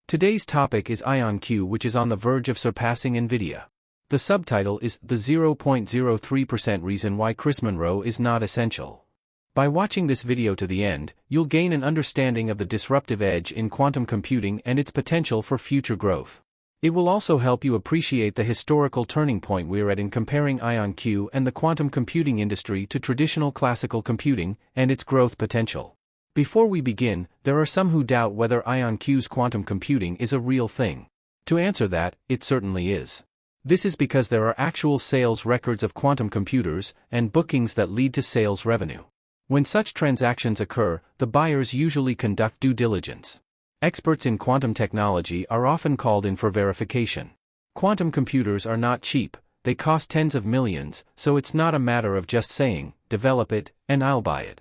Today's topic is IonQ, which is on the verge of surpassing Nvidia. The subtitle is The 0.03% Reason Why Chris Monroe is Not Essential. By watching this video to the end, you'll gain an understanding of the disruptive edge in quantum computing and its potential for future growth. It will also help you appreciate the historical turning point we're at in comparing IonQ and the quantum computing industry to traditional classical computing and its growth potential. Before we begin, there are some who doubt whether IonQ's quantum computing is a real thing. To answer that, it certainly is. This is because there are actual sales records of quantum computers and bookings that lead to sales revenue. When such transactions occur, the buyers usually conduct due diligence. Experts in quantum technology are often called in for verification. Quantum computers are not cheap, they cost tens of millions, so it's not a matter of just saying, develop it, and I'll buy it.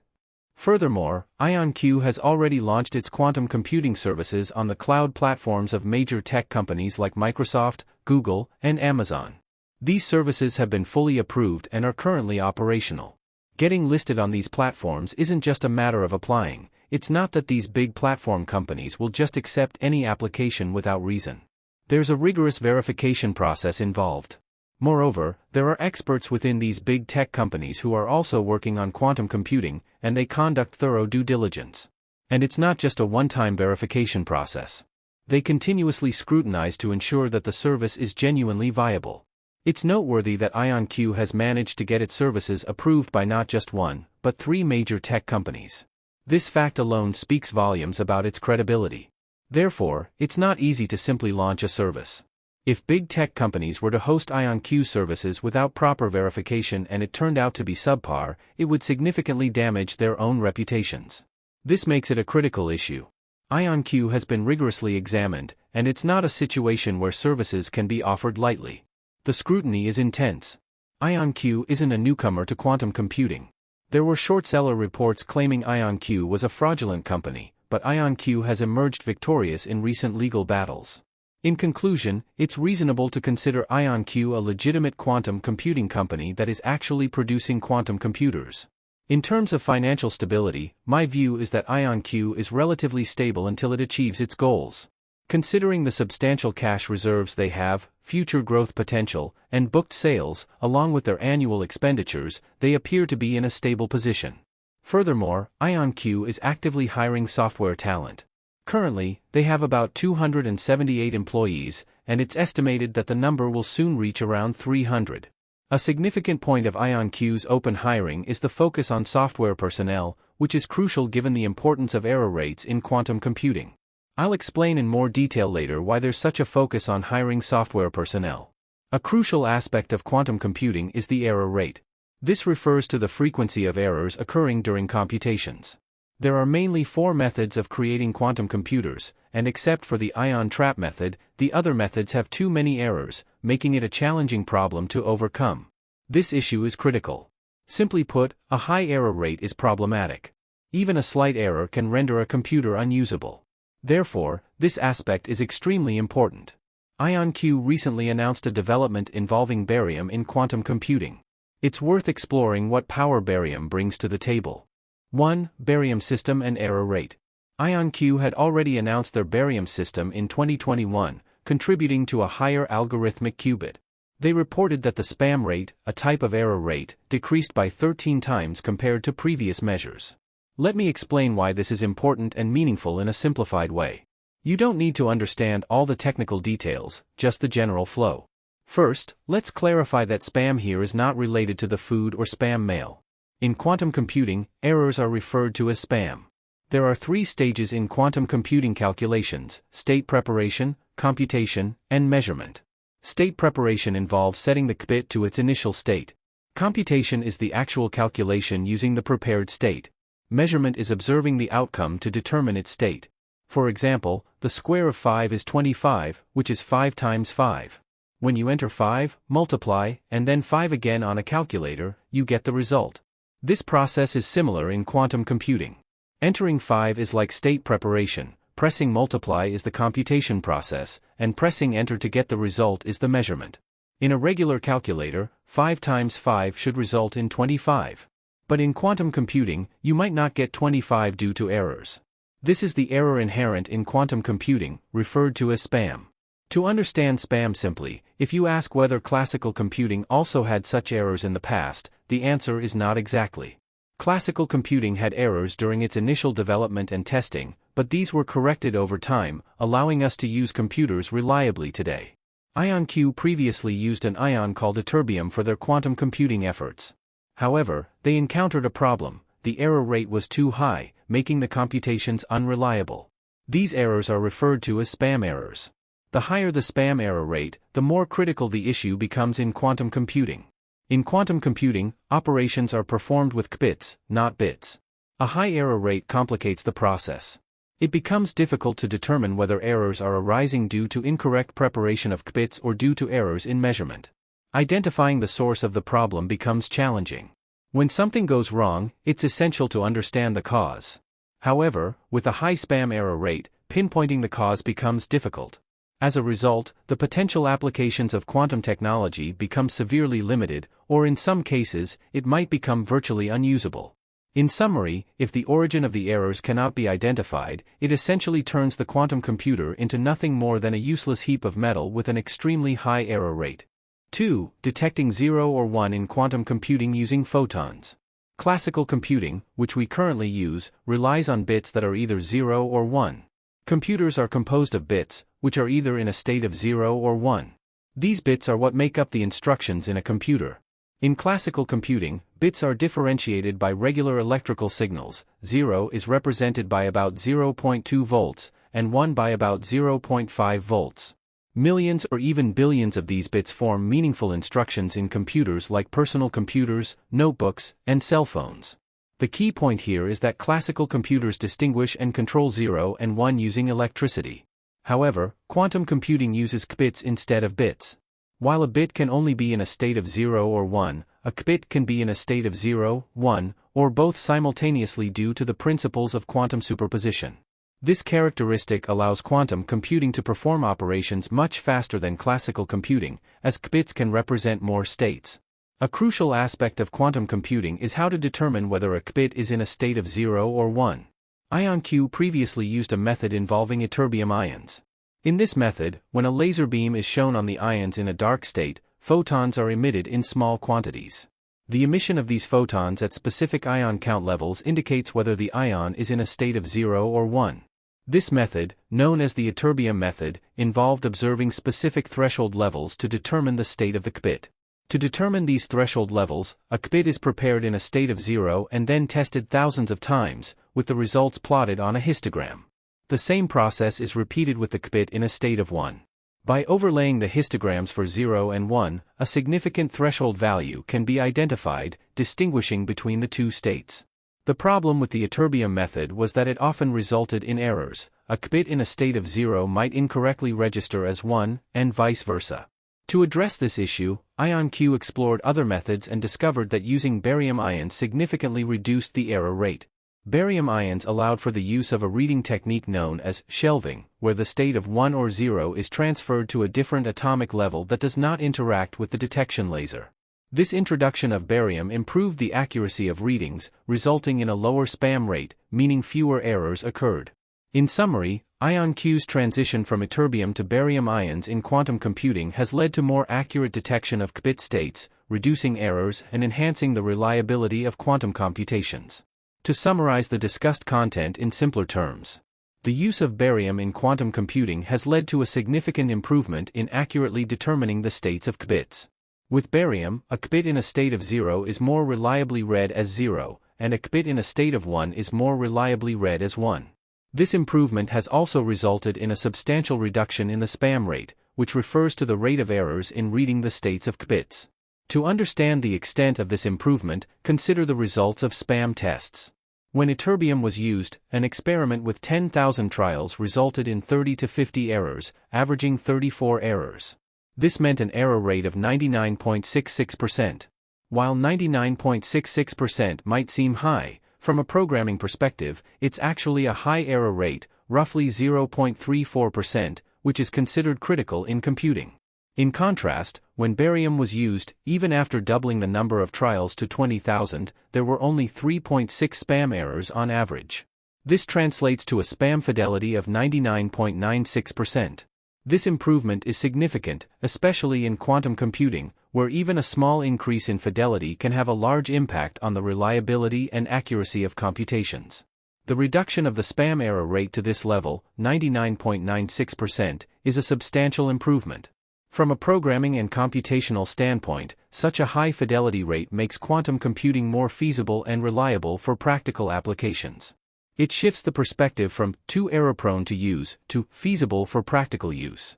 Furthermore, IonQ has already launched its quantum computing services on the cloud platforms of major tech companies like Microsoft, Google, and Amazon. These services have been fully approved and are currently operational. Getting listed on these platforms isn't just a matter of applying. It's not that these big platform companies will just accept any application without reason. There's a rigorous verification process involved. Moreover, there are experts within these big tech companies who are also working on quantum computing, and they conduct thorough due diligence. And it's not just a one-time verification process. They continuously scrutinize to ensure that the service is genuinely viable. It's noteworthy that IonQ has managed to get its services approved by not just one, but 3 major tech companies. This fact alone speaks volumes about its credibility. Therefore, it's not easy to simply launch a service. If big tech companies were to host IonQ services without proper verification and it turned out to be subpar, it would significantly damage their own reputations. This makes it a critical issue. IonQ has been rigorously examined, and it's not a situation where services can be offered lightly. The scrutiny is intense. IonQ isn't a newcomer to quantum computing. There were short seller reports claiming IonQ was a fraudulent company, but IonQ has emerged victorious in recent legal battles. In conclusion, it's reasonable to consider IonQ a legitimate quantum computing company that is actually producing quantum computers. In terms of financial stability, my view is that IonQ is relatively stable until it achieves its goals. Considering the substantial cash reserves they have, future growth potential, and booked sales, along with their annual expenditures, they appear to be in a stable position. Furthermore, IonQ is actively hiring software talent. Currently, they have about 278 employees, and it's estimated that the number will soon reach around 300. A significant point of IonQ's open hiring is the focus on software personnel, which is crucial given the importance of error rates in quantum computing. I'll explain in more detail later why there's such a focus on hiring software personnel. A crucial aspect of quantum computing is the error rate. This refers to the frequency of errors occurring during computations. There are mainly 4 methods of creating quantum computers, and except for the ion trap method, the other methods have too many errors, making it a challenging problem to overcome. This issue is critical. Simply put, a high error rate is problematic. Even a slight error can render a computer unusable. Therefore, this aspect is extremely important. IonQ recently announced a development involving barium in quantum computing. It's worth exploring what Power Barium brings to the table. 1. Barium system and error rate. IonQ had already announced their barium system in 2021, contributing to a higher algorithmic qubit. They reported that the spam rate, a type of error rate, decreased by 13 times compared to previous measures. Let me explain why this is important and meaningful in a simplified way. You don't need to understand all the technical details, just the general flow. First, let's clarify that spam here is not related to the food or spam mail. In quantum computing, errors are referred to as spam. There are 3 stages in quantum computing calculations: state preparation, computation, and measurement. State preparation involves setting the qubit to its initial state. Computation is the actual calculation using the prepared state. Measurement is observing the outcome to determine its state. For example, the square of 5 is 25, which is 5 times 5. When you enter 5, multiply, and then 5 again on a calculator, you get the result. This process is similar in quantum computing. Entering 5 is like state preparation, pressing multiply is the computation process, and pressing enter to get the result is the measurement. In a regular calculator, 5 times 5 should result in 25. But in quantum computing, you might not get 25 due to errors. This is the error inherent in quantum computing, referred to as spam. To understand spam simply, if you ask whether classical computing also had such errors in the past, the answer is not exactly. Classical computing had errors during its initial development and testing, but these were corrected over time, allowing us to use computers reliably today. IonQ previously used an ion called ytterbium for their quantum computing efforts. However, they encountered a problem: the error rate was too high, making the computations unreliable. These errors are referred to as spam errors. The higher the spam error rate, the more critical the issue becomes in quantum computing. In quantum computing, operations are performed with qubits, not bits. A high error rate complicates the process. It becomes difficult to determine whether errors are arising due to incorrect preparation of qubits or due to errors in measurement. Identifying the source of the problem becomes challenging. When something goes wrong, it's essential to understand the cause. However, with a high spam error rate, pinpointing the cause becomes difficult. As a result, the potential applications of quantum technology become severely limited, or in some cases, it might become virtually unusable. In summary, if the origin of the errors cannot be identified, it essentially turns the quantum computer into nothing more than a useless heap of metal with an extremely high error rate. 2. Detecting 0 or 1 in quantum computing using photons. Classical computing, which we currently use, relies on bits that are either 0 or 1. Computers are composed of bits, which are either in a state of 0 or 1. These bits are what make up the instructions in a computer. In classical computing, bits are differentiated by regular electrical signals. 0 is represented by about 0.2 volts, and 1 by about 0.5 volts. Millions or even billions of these bits form meaningful instructions in computers like personal computers, notebooks, and cell phones. The key point here is that classical computers distinguish and control 0 and 1 using electricity. However, quantum computing uses qubits instead of bits. While a bit can only be in a state of 0 or 1, a qubit can be in a state of 0, 1, or both simultaneously due to the principles of quantum superposition. This characteristic allows quantum computing to perform operations much faster than classical computing, as qubits can represent more states. A crucial aspect of quantum computing is how to determine whether a qubit is in a state of 0 or 1. IonQ previously used a method involving ytterbium ions. In this method, when a laser beam is shown on the ions in a dark state, photons are emitted in small quantities. The emission of these photons at specific ion count levels indicates whether the ion is in a state of 0 or 1. This method, known as the ytterbium method, involved observing specific threshold levels to determine the state of the qubit. To determine these threshold levels, a qubit is prepared in a state of 0 and then tested thousands of times, with the results plotted on a histogram. The same process is repeated with the qubit in a state of 1. By overlaying the histograms for 0 and 1, a significant threshold value can be identified, distinguishing between the two states. The problem with the ytterbium method was that it often resulted in errors. A qubit in a state of 0 might incorrectly register as 1, and vice versa. To address this issue, IonQ explored other methods and discovered that using barium ions significantly reduced the error rate. Barium ions allowed for the use of a reading technique known as shelving, where the state of 1 or 0 is transferred to a different atomic level that does not interact with the detection laser. This introduction of barium improved the accuracy of readings, resulting in a lower spam rate, meaning fewer errors occurred. In summary, IonQ's transition from ytterbium to barium ions in quantum computing has led to more accurate detection of qubit states, reducing errors and enhancing the reliability of quantum computations. To summarize the discussed content in simpler terms, the use of barium in quantum computing has led to a significant improvement in accurately determining the states of qubits. With barium, a qubit in a state of 0 is more reliably read as 0, and a qubit in a state of 1 is more reliably read as 1. This improvement has also resulted in a substantial reduction in the spam rate, which refers to the rate of errors in reading the states of qubits. To understand the extent of this improvement, consider the results of spam tests. When ytterbium was used, an experiment with 10,000 trials resulted in 30 to 50 errors, averaging 34 errors. This meant an error rate of 99.66%. While 99.66% might seem high, from a programming perspective, it's actually a high error rate, roughly 0.34%, which is considered critical in computing. In contrast, when barium was used, even after doubling the number of trials to 20,000, there were only 3.6 spam errors on average. This translates to a spam fidelity of 99.96%. This improvement is significant, especially in quantum computing, where even a small increase in fidelity can have a large impact on the reliability and accuracy of computations. The reduction of the spam error rate to this level, 99.96%, is a substantial improvement. From a programming and computational standpoint, such a high fidelity rate makes quantum computing more feasible and reliable for practical applications. It shifts the perspective from too error-prone to use to feasible for practical use.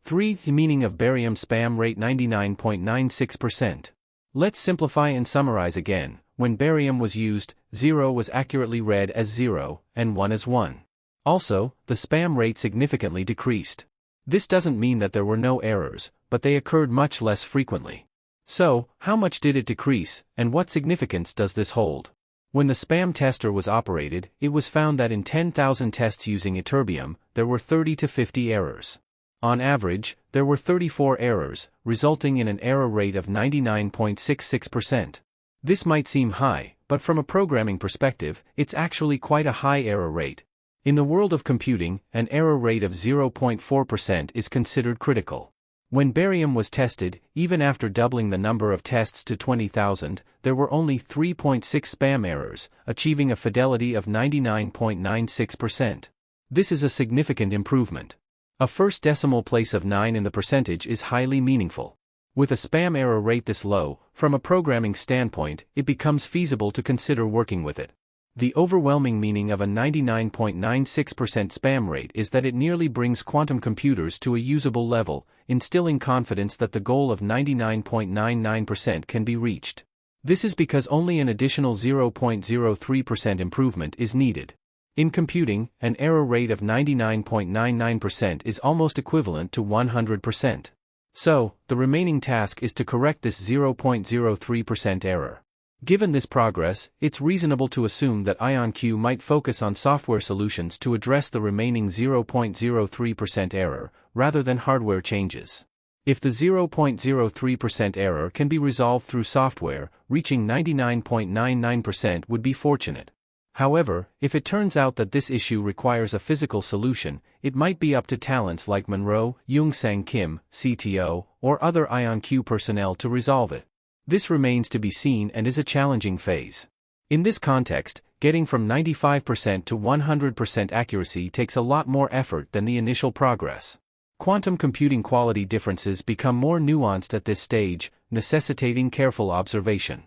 3. The meaning of barium spam rate 99.96%. Let's simplify and summarize again. When barium was used, 0 was accurately read as 0, and 1 as 1. Also, the spam rate significantly decreased. This doesn't mean that there were no errors, but they occurred much less frequently. So, how much did it decrease, and what significance does this hold? When the spam tester was operated, it was found that in 10,000 tests using ytterbium, there were 30 to 50 errors. On average, there were 34 errors, resulting in an error rate of 99.66%. This might seem high, but from a programming perspective, it's actually quite a high error rate. In the world of computing, an error rate of 0.4% is considered critical. When barium was tested, even after doubling the number of tests to 20,000, there were only 3.6 spam errors, achieving a fidelity of 99.96%. This is a significant improvement. A first decimal place of 9 in the percentage is highly meaningful. With a spam error rate this low, from a programming standpoint, it becomes feasible to consider working with it. The overwhelming meaning of a 99.96% spam rate is that it nearly brings quantum computers to a usable level, instilling confidence that the goal of 99.99% can be reached. This is because only an additional 0.03% improvement is needed. In computing, an error rate of 99.99% is almost equivalent to 100%. So, the remaining task is to correct this 0.03% error. Given this progress, it's reasonable to assume that IonQ might focus on software solutions to address the remaining 0.03% error, rather than hardware changes. If the 0.03% error can be resolved through software, reaching 99.99% would be fortunate. However, if it turns out that this issue requires a physical solution, it might be up to talents like Monroe, Young-Sang Kim, CTO, or other IonQ personnel to resolve it. This remains to be seen and is a challenging phase. In this context, getting from 95% to 100% accuracy takes a lot more effort than the initial progress. Quantum computing quality differences become more nuanced at this stage, necessitating careful observation.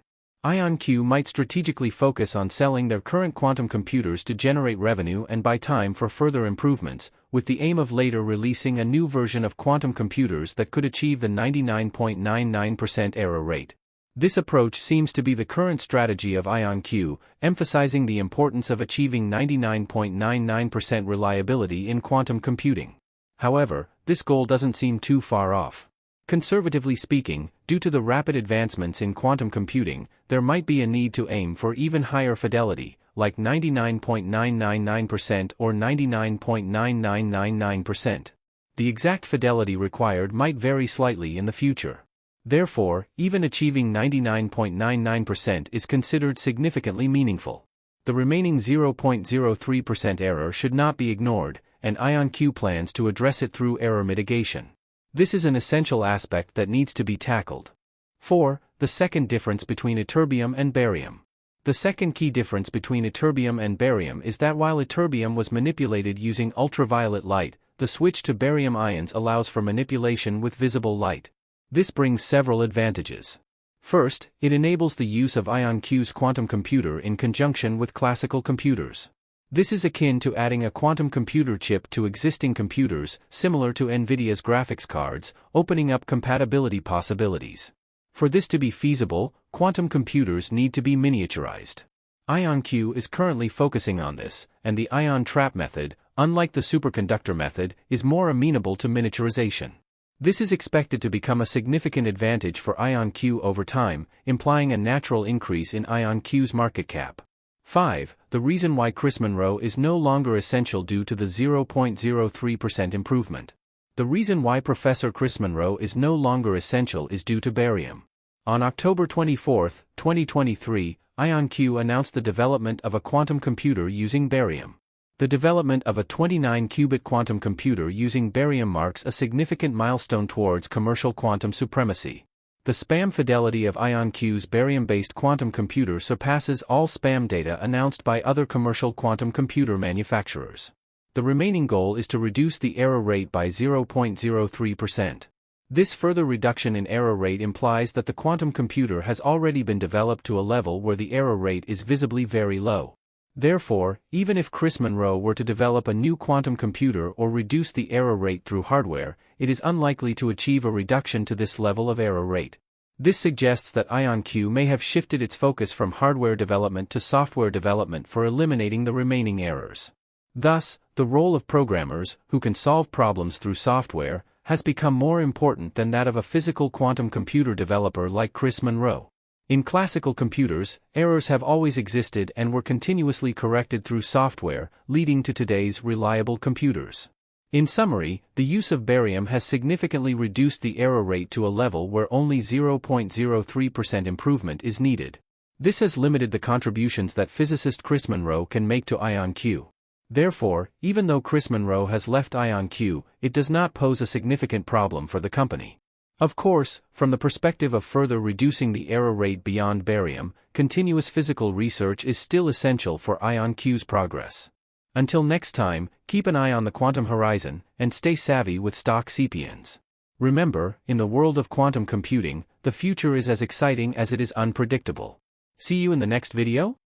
IonQ might strategically focus on selling their current quantum computers to generate revenue and buy time for further improvements, with the aim of later releasing a new version of quantum computers that could achieve the 99.99% error rate. This approach seems to be the current strategy of IonQ, emphasizing the importance of achieving 99.99% reliability in quantum computing. However, this goal doesn't seem too far off. Conservatively speaking, due to the rapid advancements in quantum computing, there might be a need to aim for even higher fidelity, like 99.999% or 99.9999%. The exact fidelity required might vary slightly in the future. Therefore, even achieving 99.99% is considered significantly meaningful. The remaining 0.03% error should not be ignored, and IonQ plans to address it through error mitigation. This is an essential aspect that needs to be tackled. 4. The second difference between ytterbium and barium. The second key difference between ytterbium and barium is that while ytterbium was manipulated using ultraviolet light, the switch to barium ions allows for manipulation with visible light. This brings several advantages. First, it enables the use of IonQ's quantum computer in conjunction with classical computers. This is akin to adding a quantum computer chip to existing computers, similar to Nvidia's graphics cards, opening up compatibility possibilities. For this to be feasible, quantum computers need to be miniaturized. IonQ is currently focusing on this, and the ion trap method, unlike the superconductor method, is more amenable to miniaturization. This is expected to become a significant advantage for IonQ over time, implying a natural increase in IonQ's market cap. 5. The reason why Chris Monroe is no longer essential due to the 0.03% improvement. The reason why Professor Chris Monroe is no longer essential is due to barium. On October 24, 2023, IonQ announced the development of a quantum computer using barium. The development of a 29-qubit quantum computer using barium marks a significant milestone towards commercial quantum supremacy. The spam fidelity of IonQ's barium-based quantum computer surpasses all spam data announced by other commercial quantum computer manufacturers. The remaining goal is to reduce the error rate by 0.03%. This further reduction in error rate implies that the quantum computer has already been developed to a level where the error rate is visibly very low. Therefore, even if Chris Monroe were to develop a new quantum computer or reduce the error rate through hardware, it is unlikely to achieve a reduction to this level of error rate. This suggests that IonQ may have shifted its focus from hardware development to software development for eliminating the remaining errors. Thus, the role of programmers, who can solve problems through software, has become more important than that of a physical quantum computer developer like Chris Monroe. In classical computers, errors have always existed and were continuously corrected through software, leading to today's reliable computers. In summary, the use of barium has significantly reduced the error rate to a level where only 0.03% improvement is needed. This has limited the contributions that physicist Chris Monroe can make to IonQ. Therefore, even though Chris Monroe has left IonQ, it does not pose a significant problem for the company. Of course, from the perspective of further reducing the error rate beyond barium, continuous physical research is still essential for IonQ's progress. Until next time, keep an eye on the quantum horizon, and stay savvy with Stock Sapiens. Remember, in the world of quantum computing, the future is as exciting as it is unpredictable. See you in the next video?